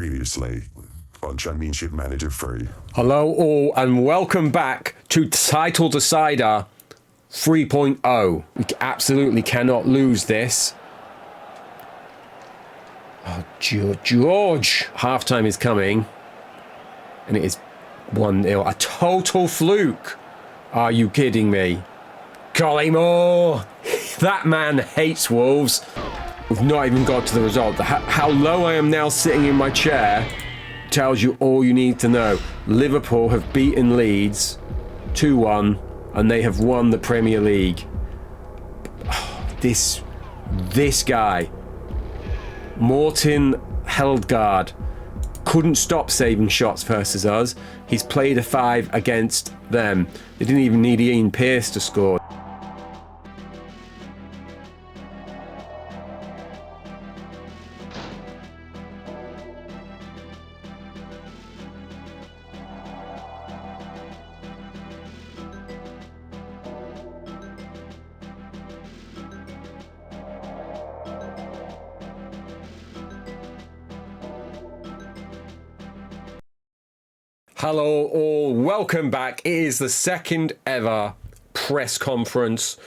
Previously on Championship Manager 3. Hello all and welcome back to Title Decider 3.0. We absolutely cannot lose this. Oh, George. Halftime is coming and it is 1-0. A total fluke. Are you kidding me? Collymore! That man hates Wolves. We've not even got to the result. How low I am now sitting in my chair tells you all you need to know. Liverpool have beaten Leeds 2-1 and they have won the Premier League. Oh, this guy, Morten Heldgaard, couldn't stop saving shots versus us. He's played a 5 against them. They didn't even need Ian Pearce to score. Hello all, welcome back. It is the second ever press conference.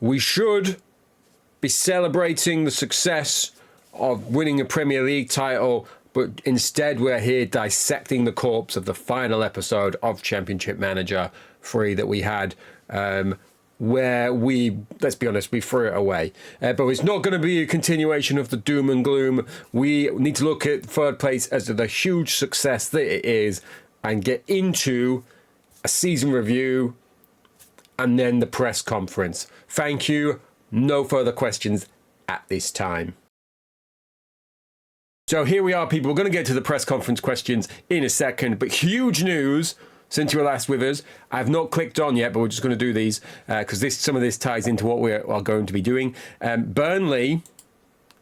We should be celebrating the success of winning a Premier League title, but instead we're here dissecting the corpse of the final episode of Championship Manager 3 that we had, where we, let's be honest, we threw it away. But it's not going to be a continuation of the doom and gloom. We need to look at third place as the huge success that it is and get into a season review and then the press conference. Thank you. No further questions at this time. So here we are, people. We're going to get to the press conference questions in a second, but huge news since you were last with us. I've not clicked on yet, but we're just going to do these because some of this ties into what we are going to be doing. Burnley,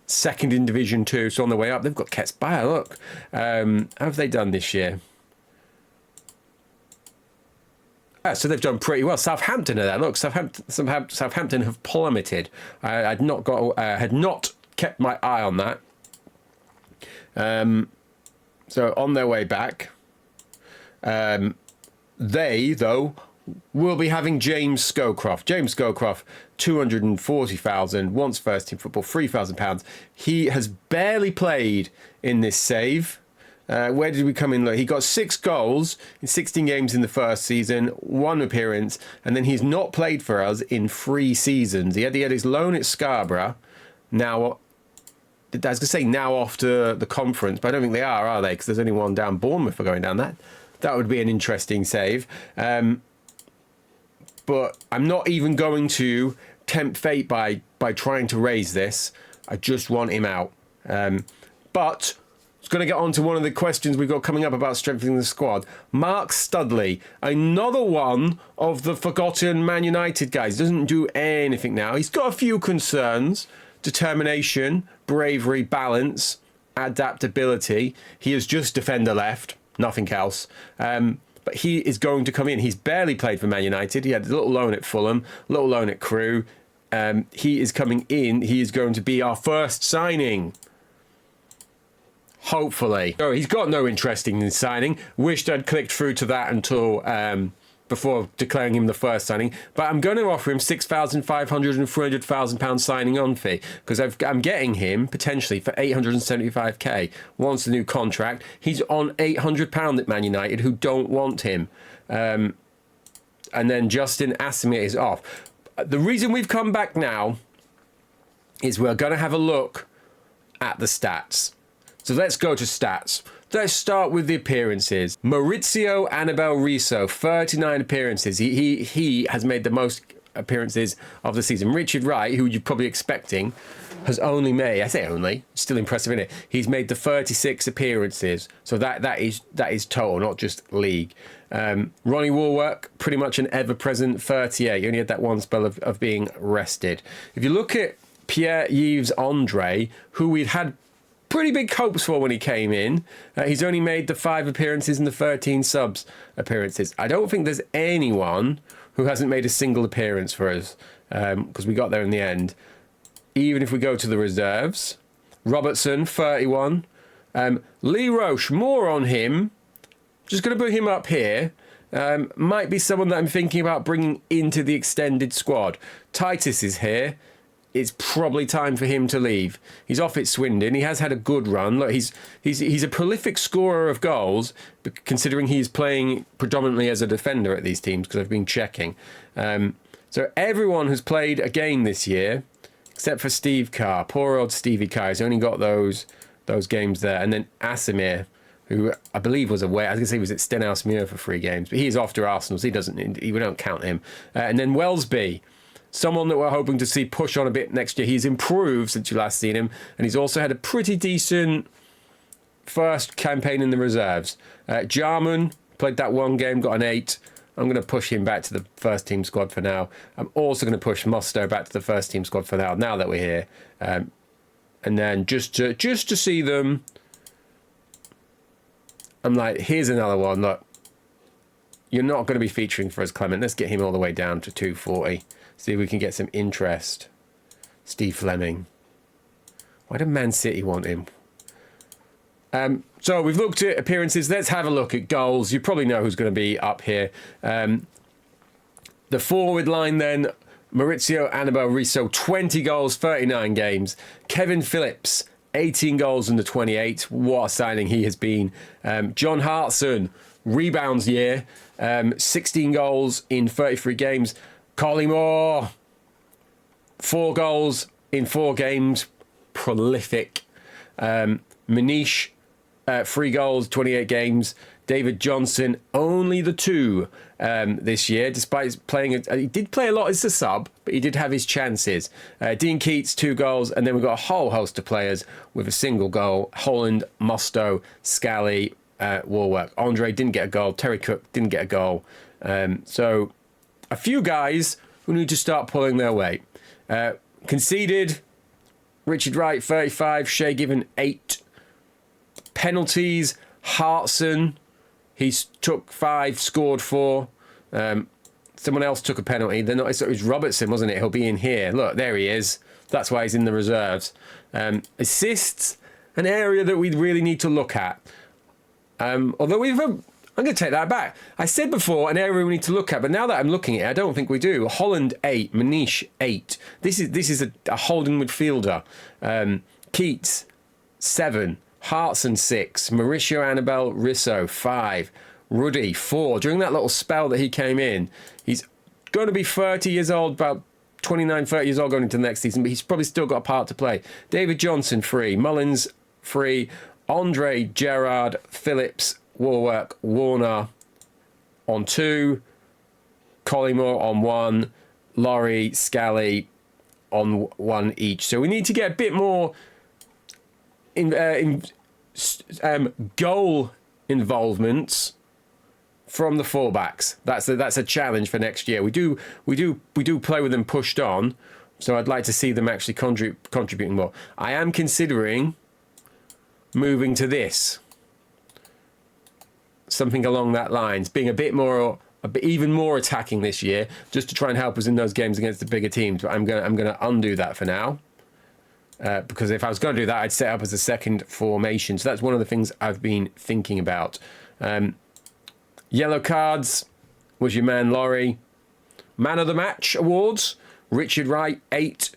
second in Division 2, so on the way up. They've got Ketsbaia, look. How have they done this year? So they've done pretty well. Southampton are there. Look, Southampton have plummeted. I had not kept my eye on that. So on their way back, they, though, will be having James Scowcroft. James Scowcroft, 240,000, wants first team football, £3,000. He has barely played in this save. Where did we come in? Look, he got 6 goals in 16 games in the first season, 1 appearance, and then he's not played for us in 3 seasons. He had his loan at Scarborough. Now, I was going to say now after the conference, but I don't think they are they? Because there's only one down Bournemouth for going down that. That would be an interesting save. But I'm not even going to tempt fate by trying to raise this. I just want him out. But I was going to get on to one of the questions we've got coming up about strengthening the squad. Mark Studley, another one of the forgotten Man United guys. Doesn't do anything now. He's got a few concerns. Determination, bravery, balance, adaptability. He is just defender left, nothing else. But he is going to come in. He's barely played for Man United. He had a little loan at Fulham, a little loan at Crewe. He is coming in. He is going to be our first signing. Hopefully. Oh, he's got no interest in signing. Wished I'd clicked through to that until before declaring him the first signing. But I'm going to offer him £6,500 and £300,000 signing on fee because I'm getting him potentially for £875k. Wants a new contract. He's on £800 at Man United who don't want him. And then Justin Asimir is off. The reason we've come back now is we're going to have a look at the stats. So let's go to stats. Let's start with the appearances. Maurizio Annabel Riso, 39 appearances. He has made the most appearances of the season. Richard Wright, who you're probably expecting, has only made, I say only, still impressive, isn't it? He's made the 36 appearances. So that is total, not just league. Ronnie Warwork, pretty much an ever-present 38. He only had that one spell of being rested. If you look at Pierre-Yves Andre, who we'd had pretty big hopes for when he came in. He's only made the 5 appearances and the 13 subs appearances. I don't think there's anyone who hasn't made a single appearance for us because we got there in the end. Even if we go to the reserves, Robertson, 31. Lee Roche, more on him. Just going to put him up here. Might be someone that I'm thinking about bringing into the extended squad. Titus is here. It's probably time for him to leave. He's off at Swindon. He has had a good run. Look, he's a prolific scorer of goals, considering he's playing predominantly as a defender at these teams, because I've been checking. So everyone has played a game this year, except for Steve Carr. Poor old Stevie Carr. He's only got those games there. And then Asimir, who I believe was away. I was going to say he was at Stenhousemuir for 3 games, but he's off to Arsenal, so we don't count him. And then Wellesby, someone that we're hoping to see push on a bit next year. He's improved since you last seen him, and he's also had a pretty decent first campaign in the reserves. Jarman played that 1 game, got an 8. I'm going to push him back to the first team squad for now. I'm also going to push Musto back to the first team squad for now that we're here. And then just to see them, I'm like, here's another one. Look, you're not going to be featuring for us, Clement. Let's get him all the way down to 240. See if we can get some interest. Steve Fleming. Why did Man City want him? So we've looked at appearances. Let's have a look at goals. You probably know who's going to be up here. The forward line then, Maurizio Annabelle Risso, 20 goals, 39 games. Kevin Phillips, 18 goals under 28. What a signing he has been. John Hartson, rebounds year, 16 goals in 33 games. Collymore, 4 goals in 4 games. Prolific. Manish, 3 goals, 28 games. David Johnson, only the 2 this year, despite playing. He did play a lot as a sub, but he did have his chances. Dean Keats, 2 goals, and then we've got a whole host of players with a single goal. Holland, Musto, Scally, Warwork. Andre didn't get a goal. Terry Cook didn't get a goal. So a few guys who need to start pulling their weight. Conceded, Richard Wright, 35. Shea Given, 8. Penalties, Hartson, he took 5, scored 4. Someone else took a penalty. They're not, it was Robertson, wasn't it? He'll be in here. Look, there he is. That's why he's in the reserves. Assists, an area that we really need to look at. Although I'm going to take that back. I said before an area we need to look at, but now that I'm looking at it, I don't think we do. Holland 8, Manish 8. This is a holding midfielder. Keats 7, Hartson 6, Mauricio Annabelle Risso 5, Ruddy 4. During that little spell that he came in, he's going to be 30 years old, about 29, 30 years old going into the next season, but he's probably still got a part to play. David Johnson 3, Mullins 3, Andre, Gerrard, Phillips, Warwork, Warner on 2, Collymore on 1, Laurie, Scally on 1 each. So we need to get a bit more goal involvements from the fullbacks. That's a challenge for next year. We do play with them pushed on, so I'd like to see them actually contributing more. I am considering moving to this. Something along that lines, being even more attacking this year, just to try and help us in those games against the bigger teams. But I'm gonna undo that for now, because if I was going to do that, I'd set up as a second formation. So that's one of the things I've been thinking about. Yellow cards was your man Laurie. Man of the match awards: Richard Wright 8,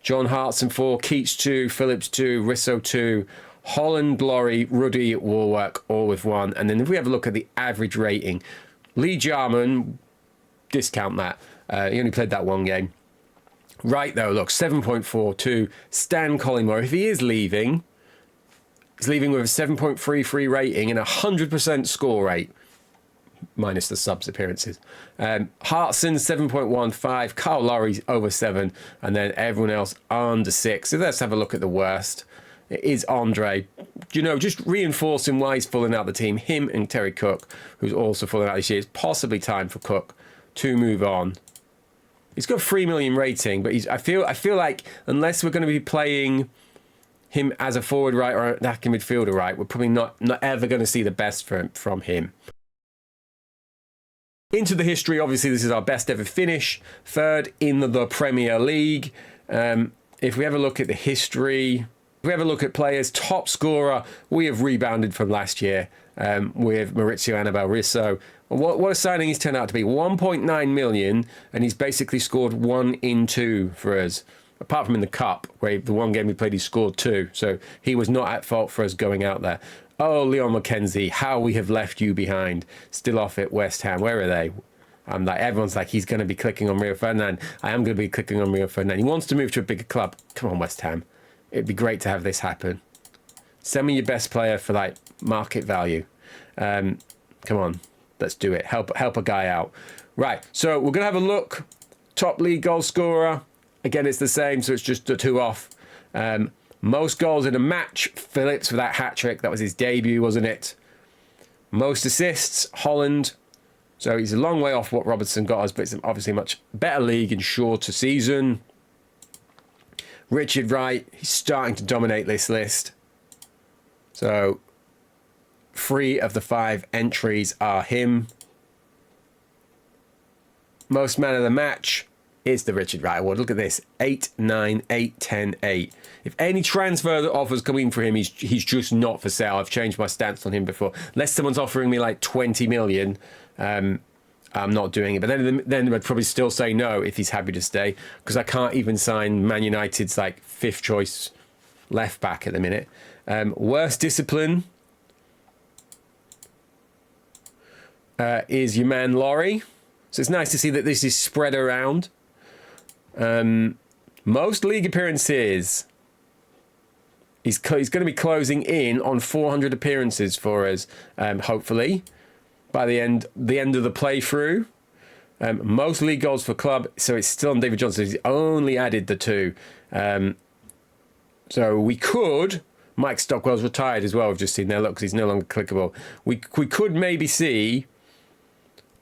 John Hartson 4, Keats 2, Phillips 2, Risso 2. Holland, Laurie, Ruddy, Warwork, all with 1. And then if we have a look at the average rating, Lee Jarman, discount that. He only played that 1 game. Right, though, look, 7.42. Stan Collymore, if he is leaving, he's leaving with a 7.33 rating and a 100% score rate, minus the subs appearances. Hartson, 7.15. Carl Laurie, over 7. And then everyone else under 6. So let's have a look at the worst. It is Andre. Just reinforcing why he's falling out of the team. Him and Terry Cook, who's also falling out this year. It's possibly time for Cook to move on. He's got 3 million rating, but I feel like unless we're going to be playing him as a forward right or an attacking midfielder right, we're probably not ever going to see the best from him. Into the history, obviously this is our best ever finish. 3rd in the Premier League. If we have a look at the history, If we have a look at players, top scorer, we have rebounded from last year with Maurizio Annabelle Risso. What a signing he's turned out to be. 1.9 million, and he's basically scored 1 in 2 for us. Apart from in the Cup, where the one game we played, he scored 2. So he was not at fault for us going out there. Oh, Leon McKenzie, how we have left you behind. Still off at West Ham. Where are they? I'm like, everyone's like, he's going to be clicking on Rio Ferdinand. I am going to be clicking on Rio Ferdinand. He wants to move to a bigger club. Come on, West Ham. It'd be great to have this happen. Send me your best player for like market value. Come on, let's do it. Help a guy out. Right, so we're going to have a look. Top league goal scorer. Again, it's the same, so it's just the 2 off. Most goals in a match, Phillips for that hat-trick. That was his debut, wasn't it? Most assists, Holland. So he's a long way off what Robertson got us, but it's obviously a much better league and shorter season. Richard Wright, he's starting to dominate this list. So 3 of the 5 entries are him. Most man of the match is the Richard Wright Award. Look at this. 8, 9, 8, 10, 8. If any transfer offers coming for him, he's just not for sale. I've changed my stance on him before. Unless someone's offering me like 20 million, I'm not doing it. But then I'd probably still say no if he's happy to stay, because I can't even sign Man United's like 5th choice left back at the minute. Worst discipline is your man Laurie. So it's nice to see that this is spread around. Most league appearances. He's going to be closing in on 400 appearances for us, hopefully, by the end of the playthrough. Most league goals for club, so it's still on David Johnson. He's only added the 2. So we could... Mike Stockwell's retired as well, we've just seen there, look, because he's no longer clickable. We could maybe see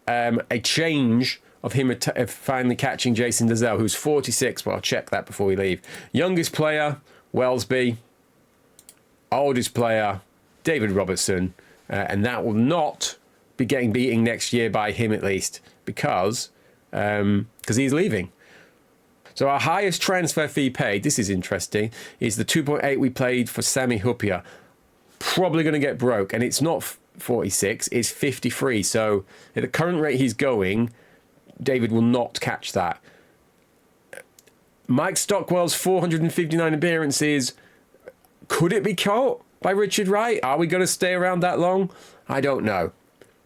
a change of him finally catching Jason Dazelle, who's 46, but I'll check that before we leave. Youngest player, Wellesby. Oldest player, David Robertson. And that will not be getting beaten next year by him, at least, because he's leaving. So our highest transfer fee paid, this is interesting, is the 2.8 we paid for Sami Hupia. Probably going to get broke, and it's not 46, it's 53. So at the current rate he's going, David will not catch that. Mike Stockwell's 459 appearances, could it be caught by Richard Wright? Are we going to stay around that long? I don't know.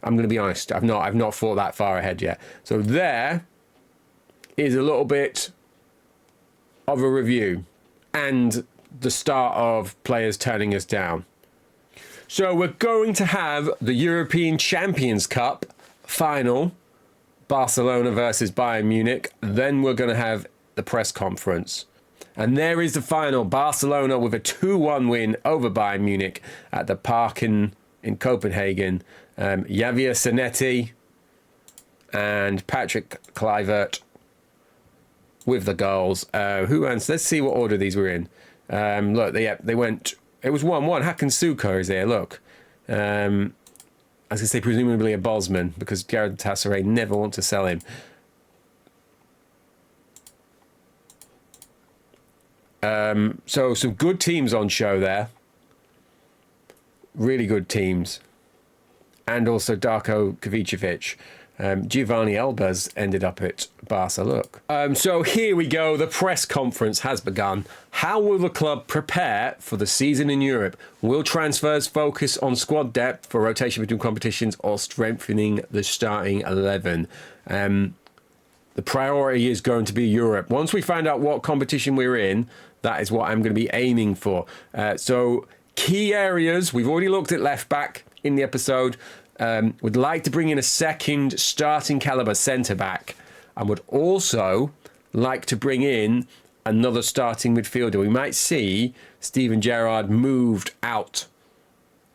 I'm going to be honest. I've not thought that far ahead yet. So there is a little bit of a review and the start of players turning us down. So we're going to have the European Champions Cup final, Barcelona versus Bayern Munich. Then we're going to have the press conference. And there is the final, Barcelona with a 2-1 win over Bayern Munich at the Parken in Copenhagen. Javier Zanetti and Patrick Kluivert with the goals. Who else? Let's see what order these were in. Look, they went... It was 1-1. Hakan Suko is there, look. I was going to say presumably a Bosman, because Gareth Tasseray never want to sell him. So some good teams on show there. Really good teams. And also Darko Kovacevic. Giovanni Elbaz ended up at Barca, look. So here we go. The press conference has begun. How will the club prepare for the season in Europe? Will transfers focus on squad depth for rotation between competitions or strengthening the starting 11? The priority is going to be Europe. Once we find out what competition we're in, that is what I'm going to be aiming for. So key areas, we've already looked at left back in the episode. Would like to bring in a second starting caliber centre back, and would also like to bring in another starting midfielder. We might see Steven Gerrard moved out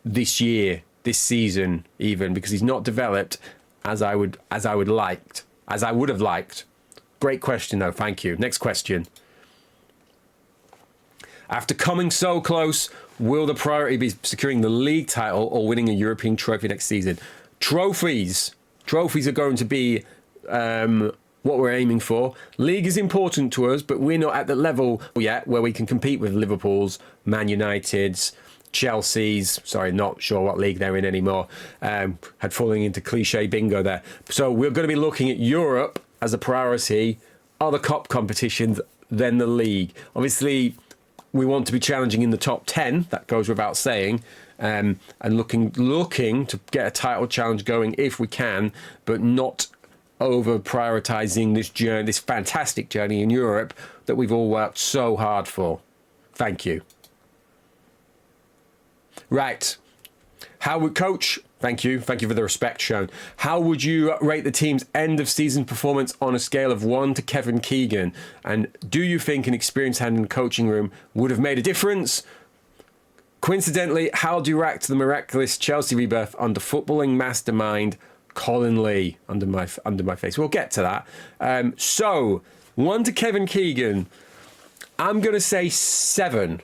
this year, this season even, because he's not developed as I would have liked. Great question though, thank you. Next question. After coming so close, will the priority be securing the league title or winning a European trophy next season? Trophies are going to be what we're aiming for. League is important to us, but we're not at the level yet where we can compete with Liverpool's, Man United's, Chelsea's. Sorry, not sure what league they're in anymore. Had fallen into cliche bingo there. So we're going to be looking at Europe as a priority, other cup competitions, then the league. Obviously, we want to be challenging in the top 10. That goes without saying. And looking to get a title challenge going if we can, but not over prioritizing this journey, this fantastic journey in Europe that we've all worked so hard for. Thank you. Right. How would coach? Thank you for the respect shown. How would you rate the team's end of season performance on a scale of 1 to Kevin Keegan? And do you think an experienced hand in the coaching room would have made a difference? Coincidentally, how do you react to the miraculous Chelsea rebirth under footballing mastermind Colin Lee? Under my face. We'll get to that. So 1 to Kevin Keegan. I'm going to say 7.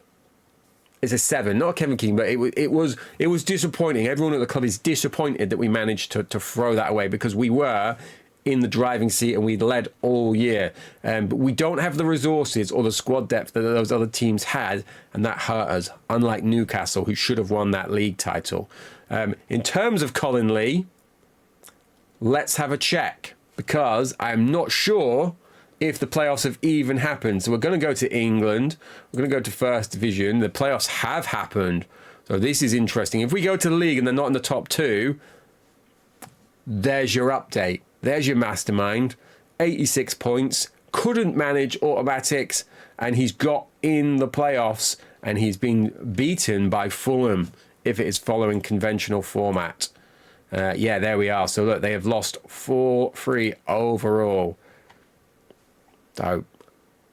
It's a 7, not Kevin Keegan, but it was disappointing. Everyone at the club is disappointed that we managed to throw that away, because we were in the driving seat and we'd led all year. But we don't have the resources or the squad depth that those other teams had, and that hurt us, unlike Newcastle, who should have won that league title. In terms of Colin Lee, let's have a check, because I'm not sure if the playoffs have even happened. So we're going to go to England. We're going to go to First Division. The playoffs have happened. So this is interesting. If we go to the league and they're not in the top 2, there's your update. There's your mastermind. 86 points. Couldn't manage automatics. And he's got in the playoffs. And he's been beaten by Fulham if it is following conventional format. Yeah, there we are. So look, they have lost 4-3 overall. So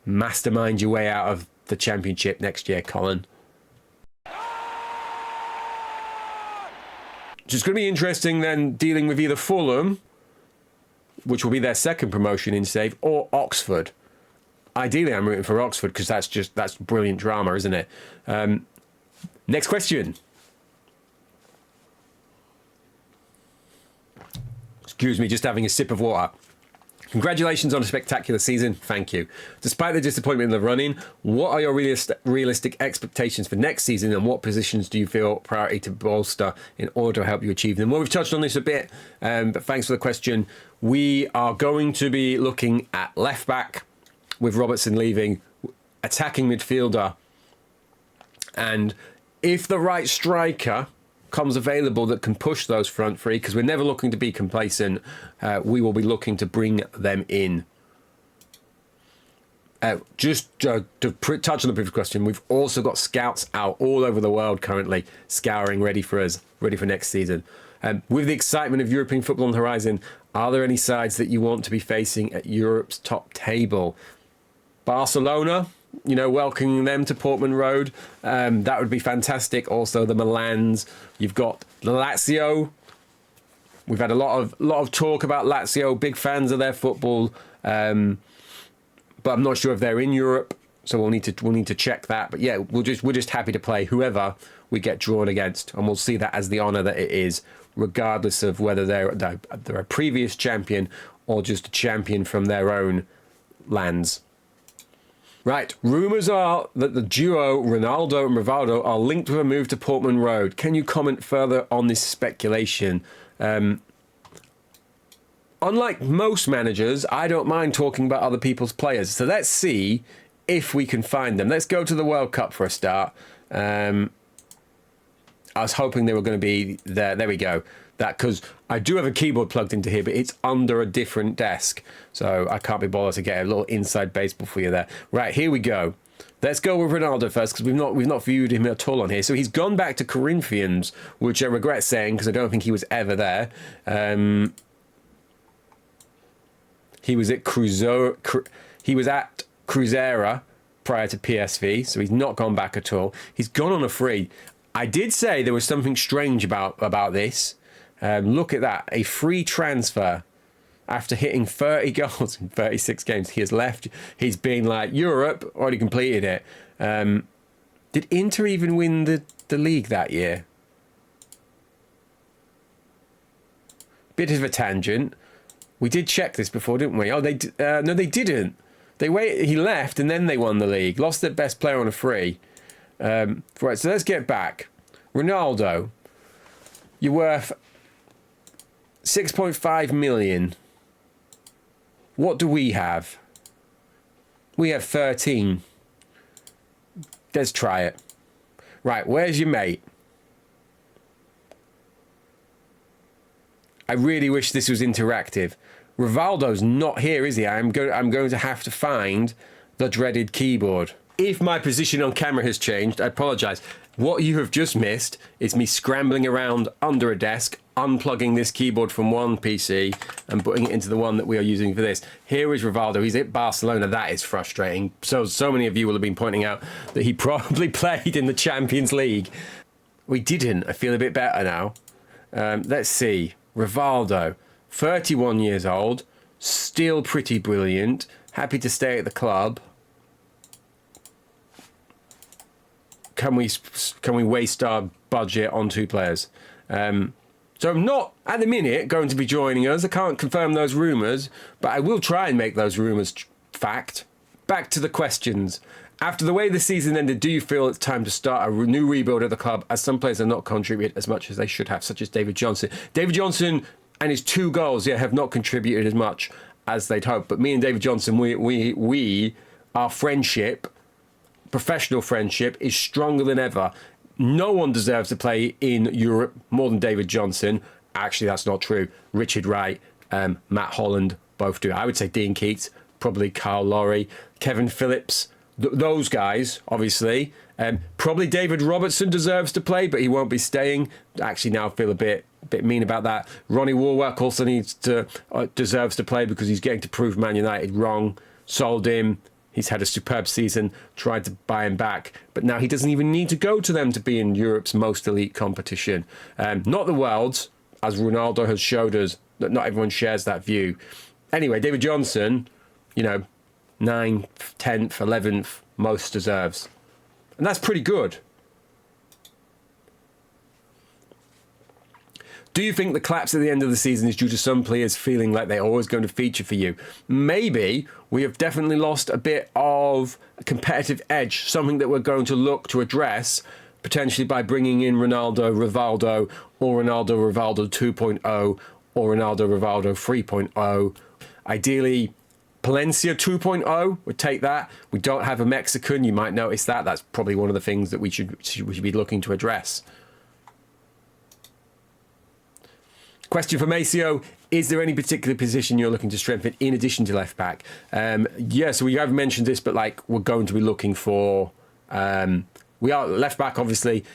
mastermind your way out of the championship next year, Colin. It's going to be interesting then dealing with either Fulham, which will be their second promotion in save, or Oxford. Ideally, I'm rooting for Oxford, because that's brilliant drama, isn't it? Next question. Excuse me, just having a sip of water. Congratulations on a spectacular season. Thank you. Despite the disappointment in the run-in, what are your realistic expectations for next season, and what positions do you feel priority to bolster in order to help you achieve them? Well, we've touched on this a bit, but thanks for the question. We are going to be looking at left back with Robertson leaving, attacking midfielder, and if the right striker comes available that can push those front three, because we're never looking to be complacent, we will be looking to bring them in. Just to touch on the previous question, we've also got scouts out all over the world currently, scouring, ready for next season. With the excitement of European football on the horizon, are there any sides that you want to be facing at Europe's top table? Barcelona, welcoming them to Portman Road. That would be fantastic. Also, the Milans. You've got the Lazio. We've had a lot of talk about Lazio. Big fans of their football, but I'm not sure if they're in Europe. So we'll need to check that. But yeah, we're just happy to play whoever we get drawn against, and we'll see that as the honour that it is, regardless of whether they're a previous champion or just a champion from their own lands. Right, rumours are that the duo Ronaldo and Rivaldo are linked with a move to Portman Road. Can you comment further on this speculation? Unlike most managers, I don't mind talking about other people's players. So let's see if we can find them. Let's go to the World Cup for a start. I was hoping they were going to be there. There we go. That, because I do have a keyboard plugged into here, but it's under a different desk, so I can't be bothered to get a little inside baseball for you there. Right, here we go. Let's go with Ronaldo first, because we've not viewed him at all on here. So he's gone back to Corinthians, which I regret saying, because I don't think he was ever there. He was at Cruzeiro prior to PSV, so he's not gone back at all. He's gone on a free. I did say there was something strange about this. Look at that, a free transfer after hitting 30 goals in 36 games. He has left. He's been like, Europe, already completed it. Did Inter even win the league that year? Bit of a tangent. We did check this before, didn't we? Oh, no, they didn't. He left and then they won the league. Lost their best player on a free. Right, so let's get back. Ronaldo, you're worth 6.5 million. What do we have? We have 13. Let's try it. Right, where's your mate? I really wish this was interactive. Rivaldo's not here, is he? I'm going to have to find the dreaded keyboard. If my position on camera has changed, I apologise. What you have just missed is me scrambling around under a desk, unplugging this keyboard from one PC and putting it into the one that we are using for this. Here is Rivaldo. He's at Barcelona. That is frustrating. So many of you will have been pointing out that he probably played in the Champions League. We didn't. I feel a bit better now. Let's see. Rivaldo, 31 years old, still pretty brilliant, happy to stay at the club. Can we waste our budget on 2 players? So I'm not, at the minute, going to be joining us. I can't confirm those rumours, but I will try and make those rumours fact. Back to the questions. After the way the season ended, do you feel it's time to start a new rebuild at the club, as some players have not contributed as much as they should have, such as David Johnson? David Johnson and his 2 goals, have not contributed as much as they'd hoped. But me and David Johnson, our friendship, professional friendship, is stronger than ever. No one deserves to play in Europe more than David Johnson. Actually, that's not true. Richard Wright, Matt Holland, both do. I would say Dean Keats, probably Carl Laurie, Kevin Phillips. Those guys, obviously. Probably David Robertson deserves to play, but he won't be staying. Actually, now I feel a bit mean about that. Ronnie Warwick also deserves to play because he's getting to prove Man United wrong. Sold him. He's had a superb season. Tried to buy him back, but now he doesn't even need to go to them to be in Europe's most elite competition. Not the world's, as Ronaldo has showed us that not everyone shares that view. Anyway, David Johnson, 9th, 10th, 11th, most deserves. And that's pretty good. Do you think the collapse at the end of the season is due to some players feeling like they're always going to feature for you? Maybe. We have definitely lost a bit of a competitive edge, something that we're going to look to address, potentially by bringing in Ronaldo, Rivaldo, or Ronaldo, Rivaldo 2.0, or Ronaldo, Rivaldo 3.0. Ideally, Palencia 2.0 would take that. We don't have a Mexican. You might notice that. That's probably one of the things that we should be looking to address. Question for Masio. Is there any particular position you're looking to strengthen in addition to left back? So we have mentioned this, but we're going to be looking for... we are left back, obviously.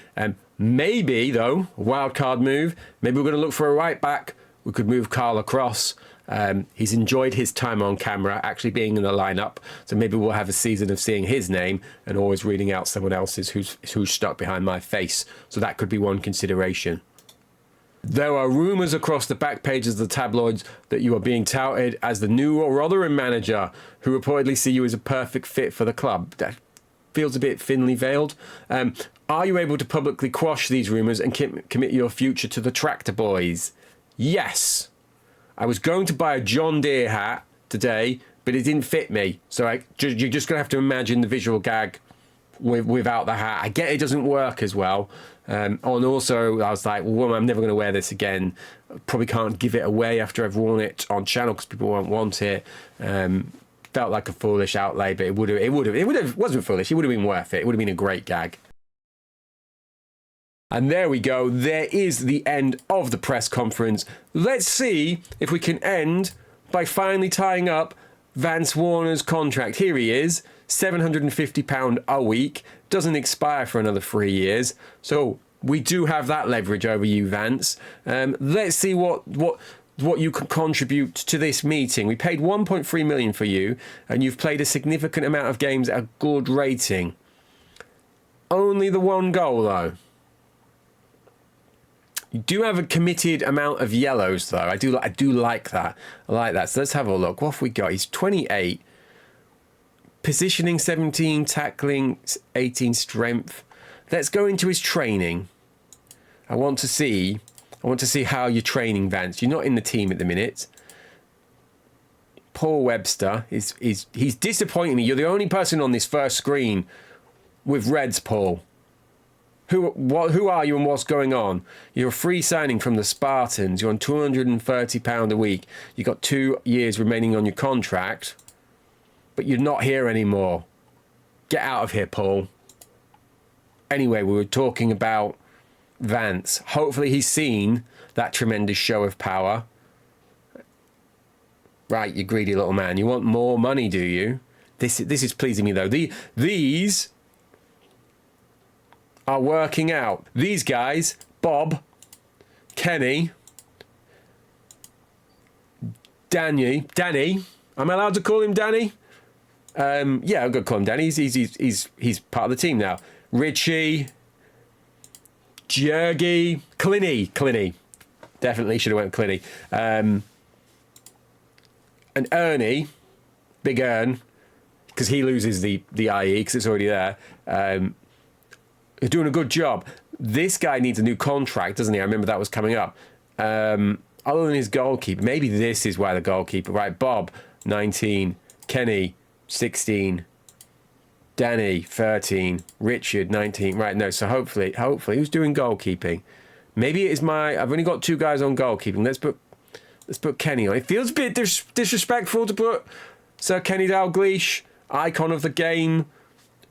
Maybe, though, a wild card move. Maybe we're going to look for a right back. We could move Carl across. He's enjoyed his time on camera, actually being in the lineup. So maybe we'll have a season of seeing his name and always reading out someone else's who's stuck behind my face. So that could be one consideration. There are rumours across the back pages of the tabloids that you are being touted as the new Rotherham manager, who reportedly see you as a perfect fit for the club. That feels a bit thinly veiled. Are you able to publicly quash these rumours and commit your future to the Tractor Boys? Yes. I was going to buy a John Deere hat today, but it didn't fit me. So you're just going to have to imagine the visual gag without the hat. I get it doesn't work as well. And also, I was like, well, I'm never going to wear this again. Probably can't give it away after I've worn it on channel because people won't want it. Felt like a foolish outlay, but it wasn't foolish. It would have been worth it. It would have been a great gag. And there we go. There is the end of the press conference. Let's see if we can end by finally tying up Vance Warner's contract. Here he is, £750 a week. Doesn't expire for another 3 years. So we do have that leverage over you, Vance. Let's see what you can contribute to this meeting. We paid 1.3 million for you, and you've played a significant amount of games at a good rating. Only the 1 goal, though. You do have a committed amount of yellows, though. I do like that. I like that. So let's have a look. What have we got? He's 28. Positioning 17, tackling 18, strength. Let's go into his training. I want to see how you're training, Vance. You're not in the team at the minute. Paul Webster. He's disappointing me. You're the only person on this first screen with Reds, Paul. Who are you and what's going on? You're a free signing from the Spartans. You're on £230 a week. You've got 2 years remaining on your contract, but you're not here anymore. Get out of here, Paul. Anyway, we were talking about Vance. Hopefully he's seen that tremendous show of power. Right, you greedy little man. You want more money, do you? This is pleasing me, though. These are working out. These guys, Bob, Kenny, Danny. Am I allowed to call him Danny? Yeah, I'm going to call him Danny. He's part of the team now. Richie, Jergy, Clinny. Definitely should have went Clinny. And Ernie, Big Ern, because he loses the IE because it's already there. Are doing a good job. This guy needs a new contract, doesn't he? I remember that was coming up. Other than his goalkeeper, maybe this is why the goalkeeper, right? Bob, 19, Kenny, 16, Danny, 13, Richard, 19. Right, no, so hopefully, who's doing goalkeeping? Maybe it is I've only got 2 guys on goalkeeping. Let's put Kenny on. It feels a bit disrespectful to put Sir Kenny Dalglish, icon of the game,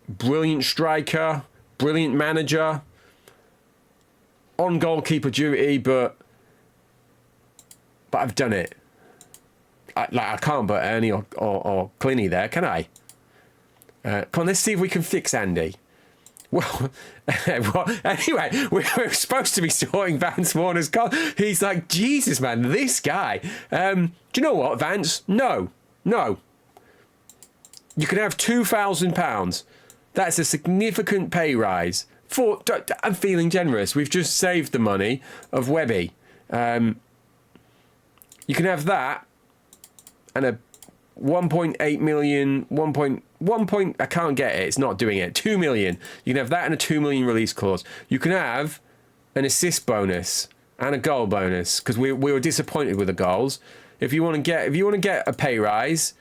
brilliant striker, brilliant manager, on goalkeeper duty, but I've done it. I can't put Ernie or Clinny there, can I? Come on, let's see if we can fix Andy. Well, anyway, we're supposed to be sorting Vance Warner's car. He's like, Jesus, man, this guy. Do you know what, Vance? No. You can have £2,000. That's a significant pay rise. I'm feeling generous. We've just saved the money of Webby. You can have that and a 1.8 million, I can't get it. It's not doing it. 2 million. You can have that and a 2 million release clause. You can have an assist bonus and a goal bonus because we were disappointed with the goals. If you want to get a pay rise,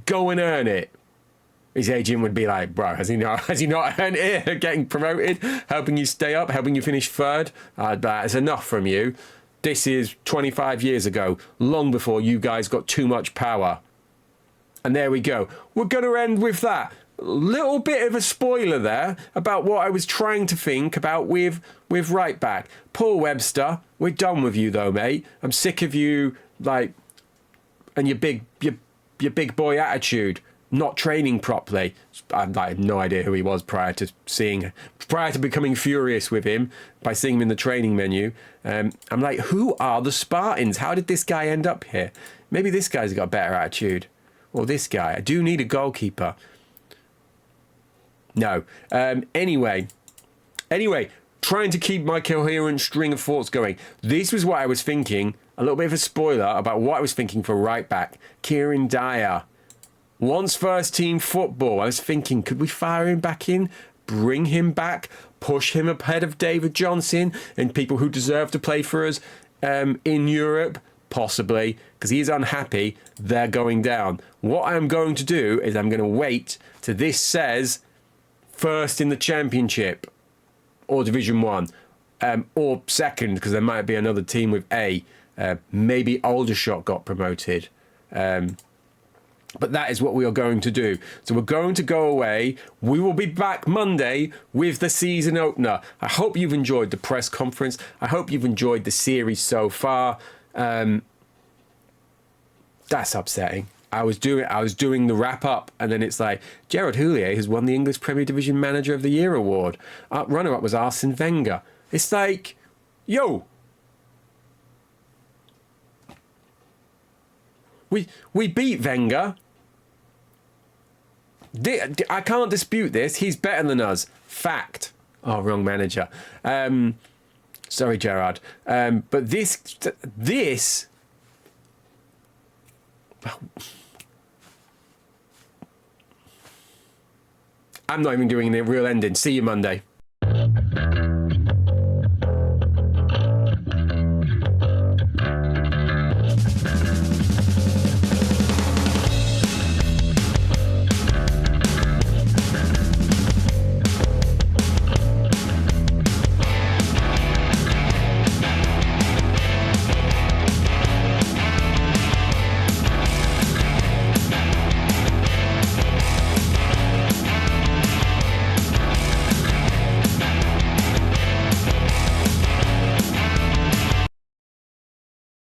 go and earn it. His agent would be like, bro, has he not earned it? Getting promoted, helping you stay up, helping you finish third. That's enough from you. This is 25 years ago, long before you guys got too much power. And there we go. We're going to end with that. Little bit of a spoiler there about what I was trying to think about with right back. Paul Webster, we're done with you though, mate. I'm sick of you, and your big boy attitude. Not training properly. I had no idea who he was prior to becoming furious with him by seeing him in the training menu. I'm like, who are the Spartans? How did this guy end up here? Maybe this guy's got a better attitude. Or this guy. I do need a goalkeeper. No. Anyway, trying to keep my coherent string of thoughts going. This was what I was thinking. A little bit of a spoiler about what I was thinking for right back. Kieran Dyer. Wants first team football. I was thinking, could we fire him back in? Bring him back? Push him ahead of David Johnson and people who deserve to play for us in Europe? Possibly, because he's unhappy. They're going down. What I'm going to do is I'm going to wait till this says first in the Championship or Division 1 or second, because there might be another team with A. Maybe Aldershot got promoted. But that is what we are going to do. So we're going to go away. We will be back Monday with the season opener. I hope you've enjoyed the press conference. I hope you've enjoyed the series so far. That's upsetting. I was doing the wrap up, and then it's like Gerard Houllier has won the English Premier Division Manager of the Year award. Runner up was Arsene Wenger. It's like, yo. We beat Wenger. I can't dispute this. He's better than us. Fact. Oh, wrong manager. Sorry, Gerard. But this. I'm not even doing the real ending. See you Monday.